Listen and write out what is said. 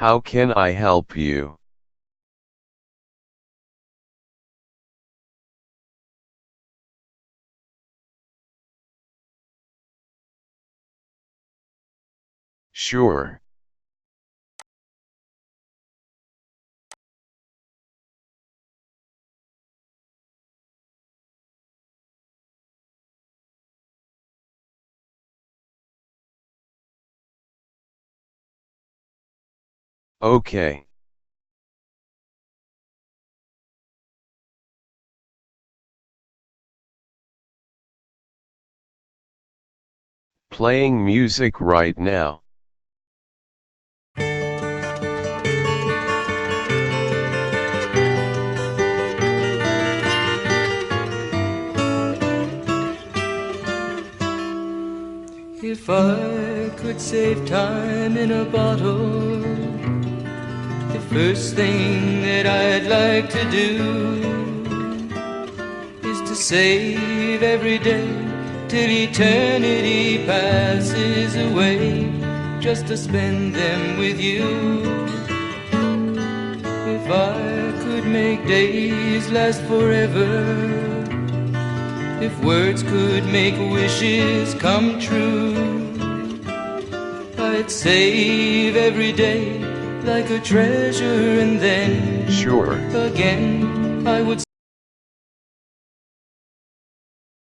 How can I help you? Sure. Okay. Playing music right now. If I could save time in a bottle, the first thing that I'd like to do is to save every day till eternity passes away, just to spend them with you. If I could make days last forever, if words could make wishes come true, I'd save every day like a treasure, and then Sure. again I would